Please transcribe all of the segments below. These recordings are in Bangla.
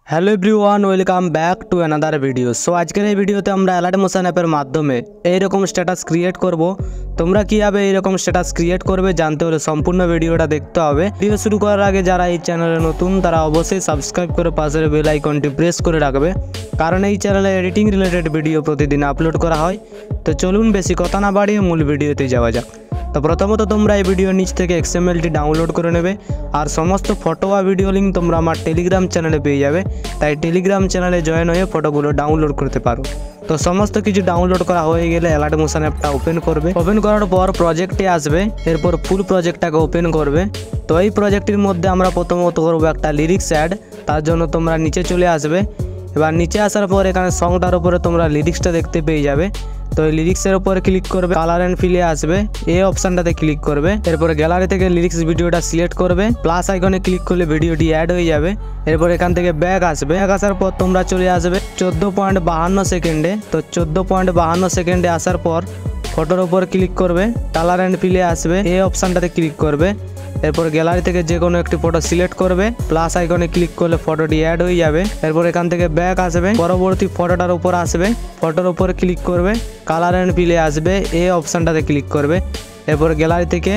Hello everyone, welcome back to another video. So আজকের এই ভিডিওতে আমরা অ্যালার্ট মোশন অ্যাপের মাধ্যমে এইরকম স্ট্যাটাস ক্রিয়েট করব। তোমরা কীভাবে এইরকম স্ট্যাটাস ক্রিয়েট করবে জানতে হলে সম্পূর্ণ ভিডিওটা দেখতে হবে। ভিডিও শুরু করার আগে যারা এই চ্যানেলে নতুন তারা অবশ্যই সাবস্ক্রাইব করে পাশের বেল আইকনটি প্রেস করে রাখবে, কারণ এই চ্যানেলে এডিটিং রিলেটেড ভিডিও প্রতিদিন আপলোড করা হয়। তো চলুন বেশি কথা না বাড়িয়ে মূল ভিডিওতে যাওয়া যাক। তো প্রথমত তোমরা এই ভিডিওর নিচ থেকে XMLটি ডাউনলোড করে নেবে, আর সমস্ত ফটো বা ভিডিও লিঙ্ক তোমরা আমার টেলিগ্রাম চ্যানেলে পেয়ে যাবে। তাই টেলিগ্রাম চ্যানেলে জয়েন হয়ে ফটোগুলো ডাউনলোড করতে পারো। তো সমস্ত কিছু ডাউনলোড করা হয়ে গেলে অ্যালার্ট মোশন অ্যাপটা ওপেন করবে। ওপেন করার পর প্রজেক্টে আসবে, এরপর ফুল প্রজেক্টটাকে ওপেন করবে। তো এই প্রজেক্টের মধ্যে আমরা প্রথমত করবো একটা লিরিক্স অ্যাড। তার জন্য তোমরা নিচে চলে আসবে। এবার নিচে আসার পর এখানে সংটার উপরে তোমরা লিরিক্সটা দেখতে পেয়ে যাবে। তো এই লিরিক্সের উপরে ক্লিক করবে, কালার অ্যান্ড ফিলে আসবে, এই অপশানটাতে ক্লিক করবে। এরপরে গ্যালারি থেকে লিরিক্স ভিডিওটা সিলেক্ট করবে, প্লাস আইকনে ক্লিক করলে ভিডিওটি অ্যাড হয়ে যাবে। এরপর এখান থেকে ব্যাক আসবে, ব্যাক আসার পর তোমরা চলে আসবে 14.52 সেকেন্ডে। তো 14.52 সেকেন্ডে আসার পর ফটোর উপর ক্লিক করবে, কালার অ্যান্ড ফিলে আসবে, এই অপশানটাতে ক্লিক করবে। এরপর গ্যালারি থেকে যে কোনো একটি ফটো সিলেক্ট করবে, প্লাস আইকনে ক্লিক করলে ফটোটি অ্যাড হয়ে যাবে। এরপর এখান থেকে ব্যাক আসবে, পরবর্তী ফটোটার উপর আসবে, ফটোর উপর ক্লিক করবে, কালার অ্যান্ড ফিলে আসবে, এই অপশানটাতে ক্লিক করবে। এরপর গ্যালারি থেকে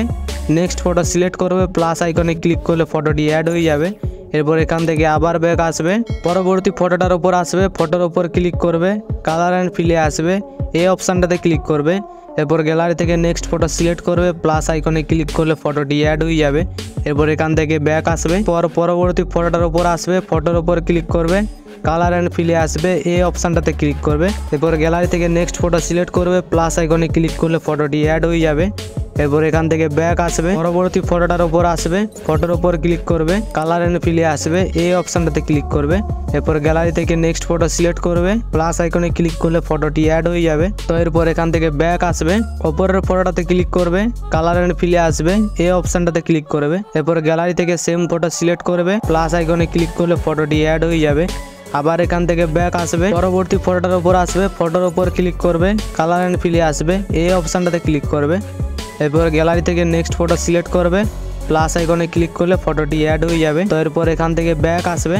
নেক্সট ফটো সিলেক্ট করবে, প্লাস আইকনে ক্লিক করলে ফটোটি অ্যাড হয়ে যাবে। এরপর এখান থেকে আবার ব্যাক আসবে, পরবর্তী ফটোটার উপর আসবে, ফটোর উপর ক্লিক করবে, কালার অ্যান্ড ফিলে আসবে, এই অপশানটাতে ক্লিক করবে। এরপর গ্যালারি থেকে নেক্সট ফটো সিলেক্ট করবে, প্লাস আইকনে ক্লিক করলে ফটোটি অ্যাড হয়ে যাবে। এরপর এখান থেকে ব্যাক আসবে, পরবর্তী ফটোটার উপর আসবে, ফটোর উপর ক্লিক করবে, কালার অ্যান্ড ফিলে আসবে, এই অপশানটাতে ক্লিক করবে। এরপর গ্যালারি থেকে নেক্সট ফটো সিলেক্ট করবে, প্লাস আইকনে ক্লিক করলে ফটোটি অ্যাড হয়ে যাবে। এরপর এখান থেকে ব্যাক আসবে, পরবর্তী ফটোটার উপর আসবে, ফটোর উপর ক্লিক করবে, কালার অ্যান্ড ফিলে আসবে, এই অপশানটাতে ক্লিক করবে। এরপর গ্যালারি থেকে নেক্সট ফটো সিলেক্ট করবে, প্লাস আইকনে ক্লিক করলে ফটোটি অ্যাড হয়ে যাবে। তো এরপর এখান থেকে ব্যাক আসবে, ওপরের ফটোটাতে ক্লিক করবে, কালার অ্যান্ড ফিলে আসবে, এই অপশানটাতে ক্লিক করবে। এরপর গ্যালারি থেকে সেম ফটো সিলেক্ট করবে, প্লাস আইকনে ক্লিক করলে ফটোটি অ্যাড হয়ে যাবে। আবার এখান থেকে ব্যাক আসবে, পরবর্তী ফটোটার উপর আসবে, ফটোর উপর ক্লিক করবে, কালার অ্যান্ড ফিলে আসবে, এই অপশানটাতে ক্লিক করবে। এরপর গ্যালারি থেকে নেক্সট ফটো সিলেক্ট করবে, প্লাস আইকনে ক্লিক করলে ফটোটি অ্যাড হয়ে যাবে। তো এরপর এখান থেকে ব্যাক আসবে।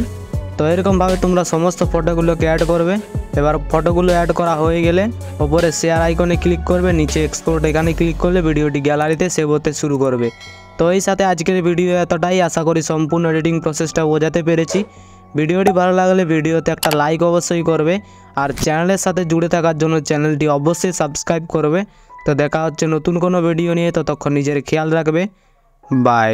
তো এরকমভাবে তোমরা সমস্ত ফটোগুলোকে অ্যাড করবে। এবার ফটোগুলো অ্যাড করা হয়ে গেলে ওপরে শেয়ার আইকনে ক্লিক করবে, নিচে এক্সপোর্ট এখানে ক্লিক করলে ভিডিওটি গ্যালারিতে সেভ হতে শুরু করবে। তো এই সাথে আজকের ভিডিও এতটাই। আশা করি সম্পূর্ণ এডিটিং প্রসেসটা বোঝাতে পেরেছি। ভিডিওটি ভালো লাগলে ভিডিওতে একটা লাইক অবশ্যই করবে, আর চ্যানেলের সাথে জুড়ে থাকার জন্য চ্যানেলটি অবশ্যই সাবস্ক্রাইব করবে। তো দেখা হচ্ছে নতুন কোনো ভিডিও নিয়ে, ততক্ষণ নিজের খেয়াল রাখবে। বাই।